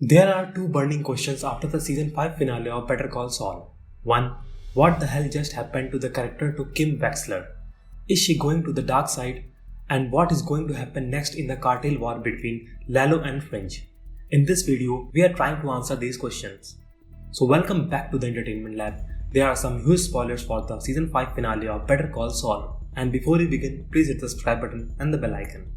There are two burning questions after the season 5 finale of Better Call Saul. 1. What the hell just happened to the character to Kim Wexler? Is she going to the dark side? And what is going to happen next in the cartel war between Lalo and Fringe? In this video, we are trying to answer these questions. So welcome back to the Entertainment Lab. There are some huge spoilers for the season 5 finale of Better Call Saul. And before we begin, please hit the subscribe button and the bell icon.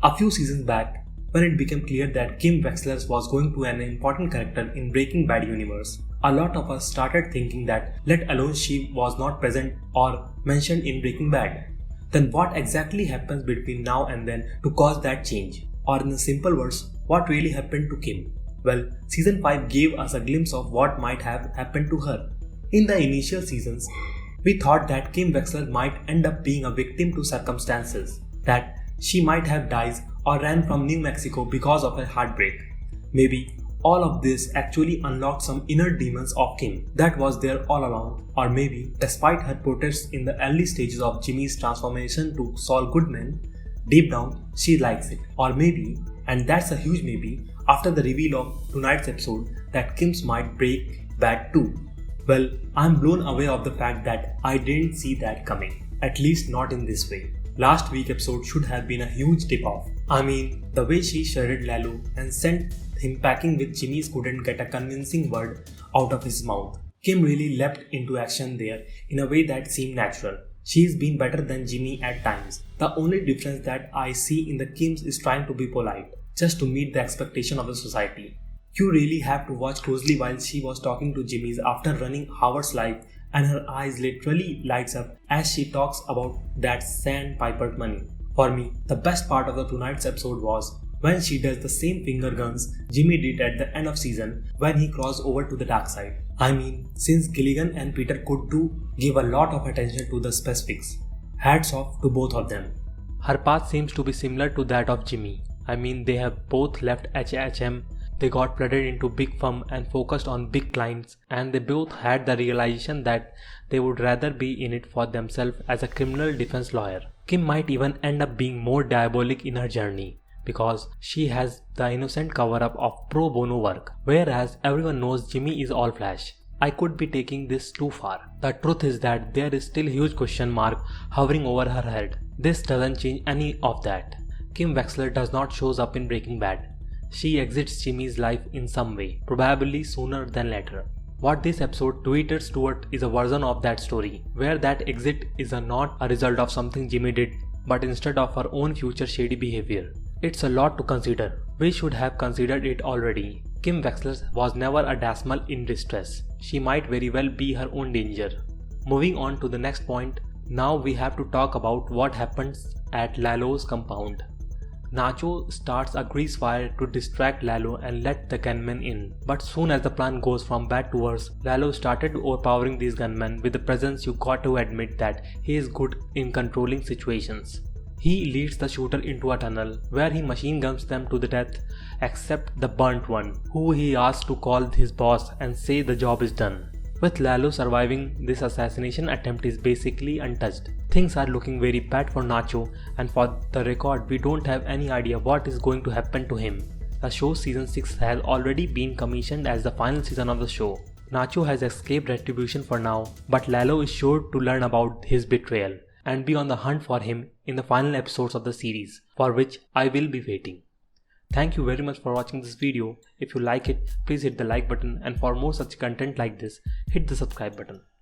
A few seasons back, when it became clear that Kim Wexler was going to be an important character in Breaking Bad universe, a lot of us started thinking that let alone she was not present or mentioned in Breaking Bad, then what exactly happens between now and then to cause that change? Or in simple words, what really happened to Kim? Well, season 5 gave us a glimpse of what might have happened to her. In the initial seasons, we thought that Kim Wexler might end up being a victim to circumstances, that she might have died or ran from New Mexico because of her heartbreak. Maybe all of this actually unlocked some inner demons of Kim that was there all along, or maybe despite her protests in the early stages of Jimmy's transformation to Saul Goodman, deep down she likes it. Or maybe, and that's a huge maybe, after the reveal of tonight's episode that Kim's might break bad too. Well, I'm blown away of the fact that I didn't see that coming, at least not in this way. Last week's episode should have been a huge tip-off. I mean, the way she shredded Lalo and sent him packing with Jimmy's couldn't get a convincing word out of his mouth. Kim really leapt into action there in a way that seemed natural. She's been better than Jimmy at times. The only difference that I see in the Kims is trying to be polite, just to meet the expectation of the society. You really have to watch closely while she was talking to Jimmy's after running Howard's life, and her eyes literally lights up as she talks about that sandpiper money. For me, the best part of the tonight's episode was when she does the same finger guns Jimmy did at the end of season when he crossed over to the dark side. I mean, since Gilligan and Peter could give a lot of attention to the specifics. Hats off to both of them. Her path seems to be similar to that of Jimmy. I mean, they have both left HHM. They got flooded into big firm and focused on big clients, and they both had the realization that they would rather be in it for themselves as a criminal defense lawyer. Kim might even end up being more diabolic in her journey because she has the innocent cover-up of pro bono work, whereas everyone knows Jimmy is all flash. I could be taking this too far. The truth is that there is still a huge question mark hovering over her head. This doesn't change any of that. Kim Wexler does not shows up in Breaking Bad. She exits Jimmy's life in some way, probably sooner than later. What this episode tweeters toward is a version of that story, where that exit is not a result of something Jimmy did, but instead of her own future shady behavior. It's a lot to consider. We should have considered it already. Kim Wexler was never a damsel in distress. She might very well be her own danger. Moving on to the next point, now we have to talk about what happens at Lalo's compound. Nacho starts a grease fire to distract Lalo and let the gunmen in. But soon as the plan goes from bad to worse, Lalo started overpowering these gunmen with the presence. You got to admit that he is good in controlling situations. He leads the shooter into a tunnel where he machine guns them to the death except the burnt one, who he asks to call his boss and say the job is done. With Lalo surviving, this assassination attempt is basically untouched. Things are looking very bad for Nacho, and for the record, we don't have any idea what is going to happen to him. The show's season 6 has already been commissioned as the final season of the show. Nacho has escaped retribution for now, but Lalo is sure to learn about his betrayal and be on the hunt for him in the final episodes of the series, for which I will be waiting. Thank you very much for watching this video. If you like it, please hit the like button, and for more such content like this, hit the subscribe button.